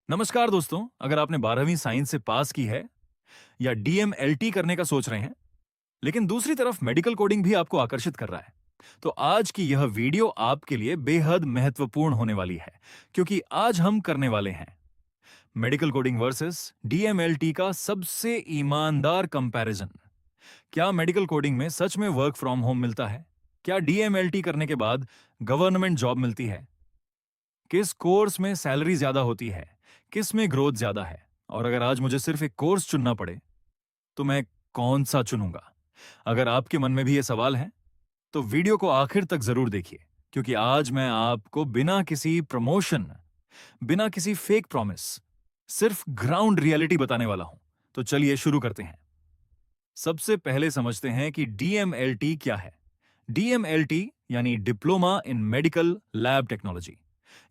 नमस्कार दोस्तों, अगर आपने 12वीं साइंस से पास की है या डीएमएलटी करने का सोच रहे हैं, लेकिन दूसरी तरफ मेडिकल कोडिंग भी आपको आकर्षित कर रहा है, तो आज की यह वीडियो आपके लिए बेहद महत्वपूर्ण होने वाली है, क्योंकि आज हम करने वाले हैं मेडिकल कोडिंग वर्सेस डीएमएलटी का सबसे ईमानदार कंपैरिजन। क्या मेडिकल कोडिंग में सच में वर्क फ्रॉम होम मिलता है? क्या डीएमएलटी करने के बाद गवर्नमेंट जॉब मिलती है? किस कोर्स में सैलरी ज्यादा होती है, किस में ग्रोथ ज्यादा है? और अगर आज मुझे सिर्फ एक कोर्स चुनना पड़े तो मैं कौन सा चुनूंगा? अगर आपके मन में भी ये सवाल है तो वीडियो को आखिर तक जरूर देखिए, क्योंकि आज मैं आपको बिना किसी प्रमोशन, बिना किसी फेक प्रॉमिस, सिर्फ ग्राउंड रियलिटी बताने वाला हूं। तो चलिए शुरू करते हैं। सबसे पहले समझते हैं कि डीएमएलटी क्या है। डीएमएलटी यानी diploma in medical lab technology.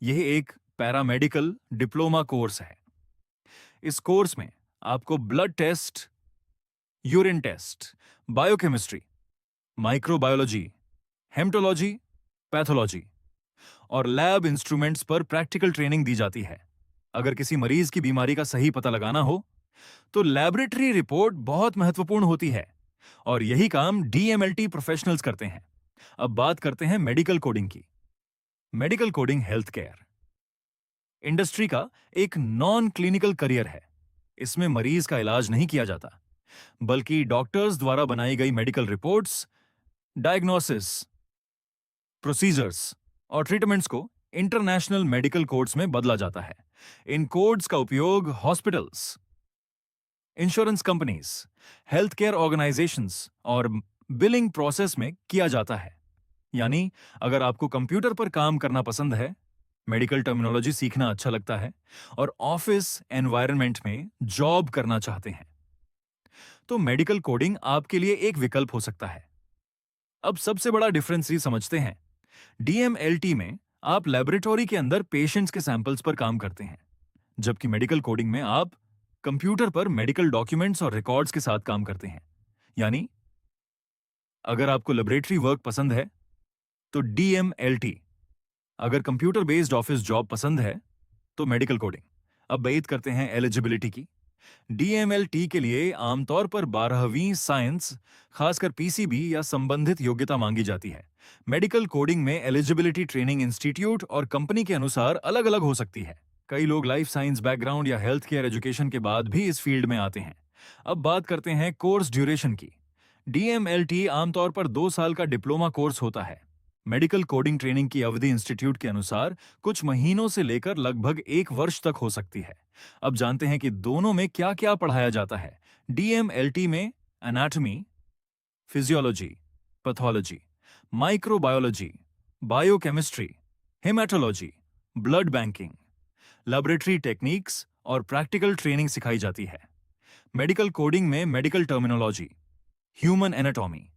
यह एक पैरामेडिकल डिप्लोमा कोर्स है। इस कोर्स में आपको blood test, urine test, biochemistry, microbiology, haematology, pathology और लैब इंस्ट्रूमेंट्स पर प्रैक्टिकल ट्रेनिंग दी जाती है। अगर किसी मरीज की बीमारी का सही पता लगाना हो तो लैबोरेटरी रिपोर्ट बहुत महत्वपूर्ण होती है, और यही काम डीएमएलटी प्रोफेशनल्स करते हैं। अब बात करते हैं मेडिकल कोडिंग की। Medical coding health care industry का एक नॉन क्लिनिकल करियर है। इसमें मरीज का इलाज नहीं किया जाता, बल्कि डॉक्टर्स द्वारा बनाई गई मेडिकल रिपोर्ट्स, डायग्नोसिस, प्रोसीजर्स और ट्रीटमेंट्स को इंटरनेशनल मेडिकल कोड्स में बदला जाता है। इन कोड्स का उपयोग hospitals, insurance companies, health care organisations और बिलिंग प्रोसेस में किया जाता है। यानी अगर आपको कंप्यूटर पर काम करना पसंद है, मेडिकल टर्मिनोलॉजी सीखना अच्छा लगता है और ऑफिस एनवायरनमेंट में जॉब करना चाहते हैं, तो मेडिकल कोडिंग आपके लिए एक विकल्प हो सकता है। अब सबसे बड़ा डिफरेंस ही समझते हैं। डीएमएलटी में आप लेबोरेटरी के अंदर पेशेंट्स के सैंपल्स पर काम करते हैं, जबकि मेडिकल कोडिंग में आप कंप्यूटर पर मेडिकल डॉक्यूमेंट्स और रिकॉर्ड्स के साथ काम करते हैं। यानी अगर आपको लेबोरेटरी वर्क पसंद है तो डीएमएलटी, अगर कंप्यूटर बेस्ड ऑफिस जॉब पसंद है तो मेडिकल कोडिंग। अब बात करते हैं एलिजिबिलिटी की। डीएमएलटी के लिए आमतौर पर 12वीं साइंस, खासकर पीसीबी या संबंधित योग्यता मांगी जाती है। मेडिकल कोडिंग में एलिजिबिलिटी ट्रेनिंग इंस्टीट्यूट और कंपनी के अनुसार अलग अलग हो सकती है। कई लोग लाइफ साइंस बैकग्राउंड या हेल्थ केयर एजुकेशन के बाद भी इस फील्ड में आते हैं। अब बात करते हैं कोर्स ड्यूरेशन की। डीएमएलटी आमतौर पर 2 साल का डिप्लोमा कोर्स होता है। मेडिकल कोडिंग ट्रेनिंग की अवधि इंस्टीट्यूट के अनुसार कुछ महीनों से लेकर लगभग 1 वर्ष तक हो सकती है। अब जानते हैं कि दोनों में क्या क्या पढ़ाया जाता है। डीएमएलटी में anatomy, physiology, pathology, microbiology, biochemistry, haematology, blood banking, laboratory techniques और प्रैक्टिकल ट्रेनिंग सिखाई जाती है। मेडिकल कोडिंग में medical terminology, human anatomy,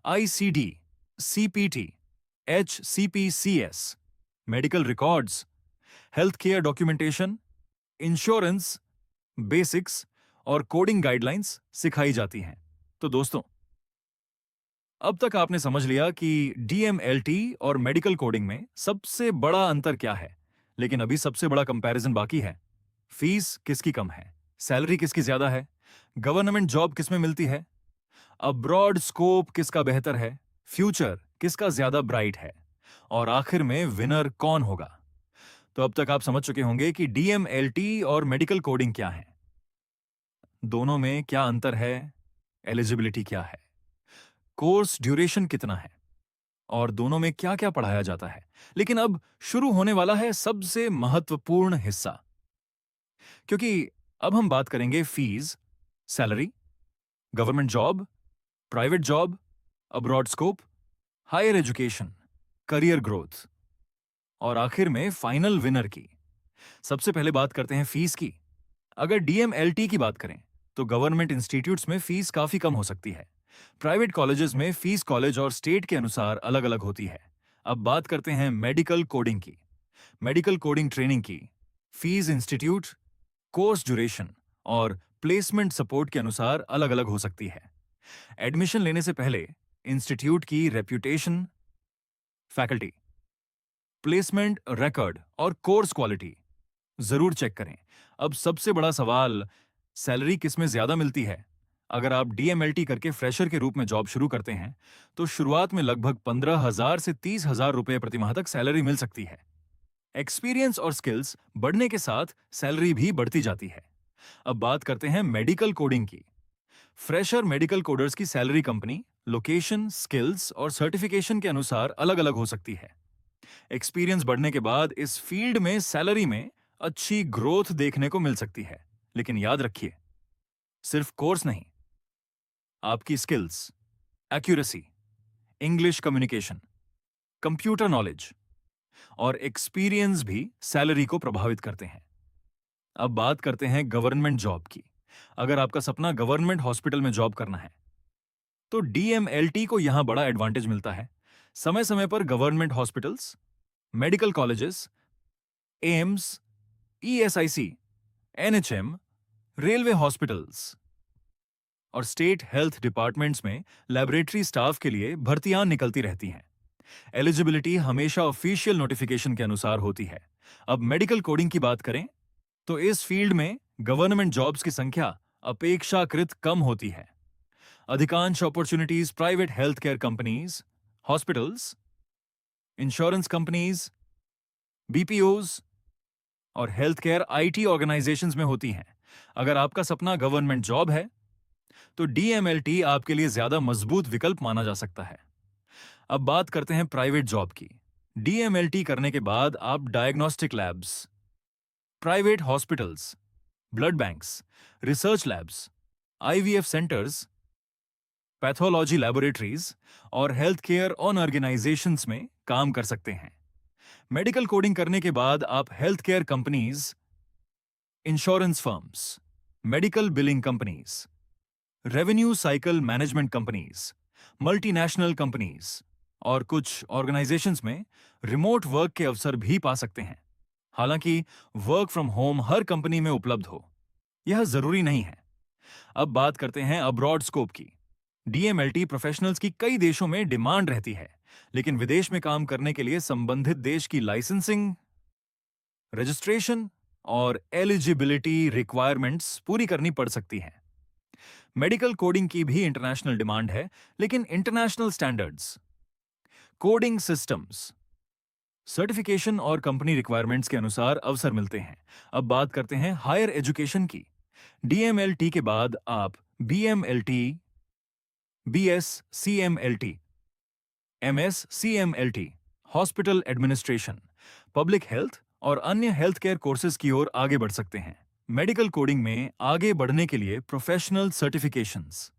ICD, CPT, HCPCS, medical records, health care documentation, insurance basics और कोडिंग गाइडलाइंस सिखाई जाती हैं। तो दोस्तों, अब तक आपने समझ लिया कि डीएमएलटी और मेडिकल कोडिंग में सबसे बड़ा अंतर क्या है, लेकिन अभी सबसे बड़ा कंपैरिजन बाकी है। फीस किसकी कम है, सैलरी किसकी ज्यादा है, गवर्नमेंट जॉब किसमें मिलती है, अब्रॉड स्कोप किसका बेहतर है, फ्यूचर किसका ज्यादा ब्राइट है, और आखिर में विनर कौन होगा। तो अब तक आप समझ चुके होंगे कि डीएमएलटी और मेडिकल कोडिंग क्या है, दोनों में क्या अंतर है, एलिजिबिलिटी क्या है, कोर्स ड्यूरेशन कितना है और दोनों में क्या क्या पढ़ाया जाता है। लेकिन अब शुरू होने वाला है सबसे महत्वपूर्ण हिस्सा, क्योंकि अब हम बात करेंगे fees, salary, government job, private job, abroad scope, higher education, career growth और आखिर में फाइनल विनर की। सबसे पहले बात करते हैं फीस की। अगर डीएमएलटी की बात करें तो गवर्नमेंट इंस्टीट्यूट्स में फीस काफी कम हो सकती है। प्राइवेट कॉलेजेस में फीस कॉलेज और स्टेट के अनुसार अलग अलग होती है। अब बात करते हैं मेडिकल कोडिंग की। मेडिकल कोडिंग ट्रेनिंग की फीस इंस्टीट्यूट, कोर्स ड्यूरेशन और प्लेसमेंट सपोर्ट के अनुसार अलग अलग हो सकती है। एडमिशन लेने से पहले इंस्टीट्यूट की रेप्यूटेशन, फैकल्टी, प्लेसमेंट रिकॉर्ड और कोर्स क्वालिटी जरूर चेक करें। अब सबसे बड़ा सवाल, सैलरी किस में ज्यादा मिलती है? अगर आप डीएमएलटी करके फ्रेशर के रूप में जॉब शुरू करते हैं, तो शुरुआत में लगभग 15,000 से 30,000 रुपए प्रति माह तक सैलरी मिल सकती है। एक्सपीरियंस और स्किल्स बढ़ने के साथ सैलरी भी बढ़ती जाती है। अब बात करते हैं मेडिकल कोडिंग की। फ्रेशर मेडिकल कोडर्स की सैलरी कंपनी, लोकेशन, स्किल्स और सर्टिफिकेशन के अनुसार अलग अलग हो सकती है। एक्सपीरियंस बढ़ने के बाद इस फील्ड में सैलरी में अच्छी ग्रोथ देखने को मिल सकती है। लेकिन याद रखिए, सिर्फ कोर्स नहीं, आपकी skills, accuracy, English communication, computer knowledge और एक्सपीरियंस भी सैलरी को प्रभावित करते हैं। अब बात करते हैं गवर्नमेंट जॉब की। अगर आपका सपना गवर्नमेंट हॉस्पिटल में जॉब करना है, तो डीएमएलटी को यहां बड़ा एडवांटेज मिलता है। समय समय पर government hospitals, medical colleges, AIIMS, ESIC, NHM, railway hospitals और स्टेट हेल्थ डिपार्टमेंट्स में लैबोरेटरी स्टाफ के लिए भर्तियां निकलती रहती हैं। एलिजिबिलिटी हमेशा ऑफिशियल नोटिफिकेशन के अनुसार होती है। अब मेडिकल कोडिंग की बात करें, तो इस फील्ड में गवर्नमेंट जॉब्स की संख्या अपेक्षाकृत कम होती है। अधिकांश opportunities private health care companies, hospitals, insurance companies, BPOs और हेल्थ केयर आईटी ऑर्गेनाइजेशंस में होती हैं। अगर आपका सपना गवर्नमेंट जॉब है, तो डीएमएलटी आपके लिए ज्यादा मजबूत विकल्प माना जा सकता है। अब बात करते हैं प्राइवेट जॉब की। डीएमएलटी करने के बाद आप diagnostic labs, private hospitals, blood banks, research labs, IVF centres, pathology laboratories और हेल्थ केयर ऑन ऑर्गेनाइजेशंस में काम कर सकते हैं। मेडिकल कोडिंग करने के बाद आप health care companies, insurance firms, medical billing companies, revenue cycle management companies, multinational companies और कुछ ऑर्गेनाइजेशंस में रिमोट वर्क के अवसर भी पा सकते हैं। हालांकि work from home her company में उपलब्ध हो, यह जरूरी नहीं है। अब बात करते हैं अब्रॉड स्कोप की। डीएमएलटी प्रोफेशनल्स की कई देशों में डिमांड रहती है, लेकिन विदेश में काम करने के लिए संबंधित देश की लाइसेंसिंग, रजिस्ट्रेशन और एलिजिबिलिटी रिक्वायरमेंट्स पूरी करनी पड़ सकती हैं। मेडिकल कोडिंग की भी इंटरनेशनल डिमांड है, लेकिन international standards, coding systems, certification और कंपनी रिक्वायरमेंट्स के अनुसार अवसर मिलते हैं। अब बात करते हैं हायर एजुकेशन की। डीएमएलटी के बाद आप BMLT, BSc MLT, MSc MLT, hospital administration, public health और अन्य हेल्थ केयर कोर्सेज की ओर आगे बढ़ सकते हैं। मेडिकल कोडिंग में आगे बढ़ने के लिए professional certifications,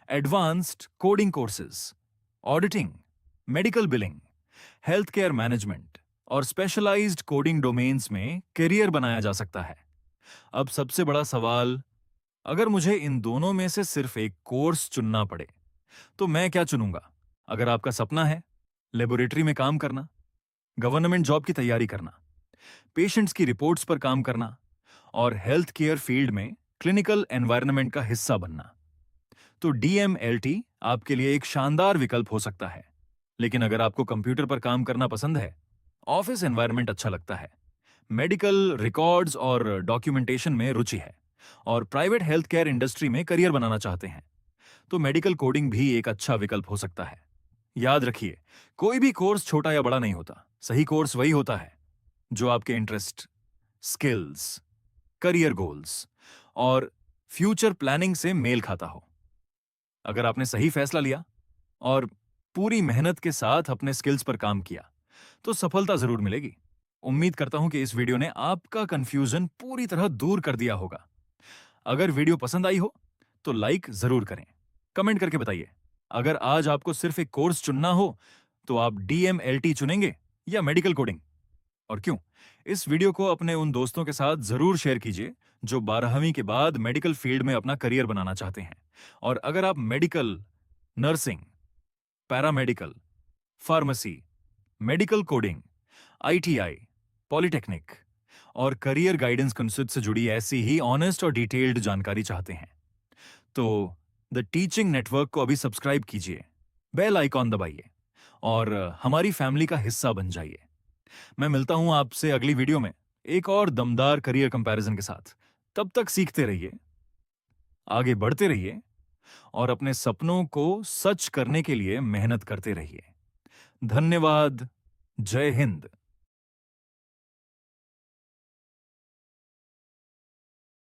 advanced coding courses, auditing, medical billing, health care management और स्पेशलाइज्ड कोडिंग डोमेन्स में करियर बनाया जा सकता है। अब सबसे बड़ा सवाल, अगर मुझे इन दोनों में से सिर्फ एक कोर्स चुनना पड़े, तो मैं क्या चुनूंगा? अगर आपका सपना है लेबोरेटरी में काम करना, गवर्नमेंट जॉब की तैयारी करना, पेशेंट्स की रिपोर्ट्स पर काम करना और हेल्थ केयर फील्ड में क्लिनिकल एनवायरनमेंट का हिस्सा बनना, तो डीएमएलटी आपके लिए एक शानदार विकल्प हो सकता है। लेकिन अगर आपको कंप्यूटर पर काम करना पसंद है, ऑफिस एनवायरनमेंट अच्छा लगता है, मेडिकल रिकॉर्ड्स और डॉक्यूमेंटेशन में रुचि है और प्राइवेट हेल्थ केयर इंडस्ट्री में करियर बनाना चाहते हैं, तो मेडिकल कोडिंग भी एक अच्छा विकल्प हो सकता है। याद रखिए, कोई भी कोर्स छोटा या बड़ा नहीं होता। सही कोर्स वही होता है जो आपके इंटरेस्ट, स्किल्स, करियर गोल्स और फ्यूचर प्लानिंग से मेल खाता हो। अगर आपने सही फैसला लिया और पूरी मेहनत के साथ अपने स्किल्स पर काम किया, तो सफलता जरूर मिलेगी। उम्मीद करता हूं कि इस वीडियो ने आपका कंफ्यूजन पूरी तरह दूर कर दिया होगा। अगर वीडियो पसंद आई हो तो लाइक जरूर करें, कमेंट करके बताइए। अगर आज आपको सिर्फ एक कोर्स चुनना हो, तो आप डीएमएलटी चुनेंगे या मेडिकल कोडिंग, और क्यों? इस वीडियो को अपने उन दोस्तों के साथ जरूर शेयर कीजिए जो 12वीं के बाद मेडिकल फील्ड में अपना करियर बनाना चाहते हैं। और अगर आप medical, nursing, paramedical, pharmacy, medical coding, ITI, polytechnic और करियर गाइडेंस कंसेप्ट से जुड़ी ऐसी ही ऑनेस्ट और डिटेल्ड जानकारी चाहते हैं, तो द टीचिंग नेटवर्क को अभी सब्सक्राइब कीजिए, बेल आइकॉन दबाइए और हमारी फैमिली का हिस्सा बन जाइए। मैं मिलता हूं आपसे अगली वीडियो में एक और दमदार करियर कंपैरिजन के साथ। तब तक सीखते रहिए, आगे बढ़ते रहिए और अपने सपनों को सच करने के लिए मेहनत करते रहिए। धन्यवाद। जय हिंद।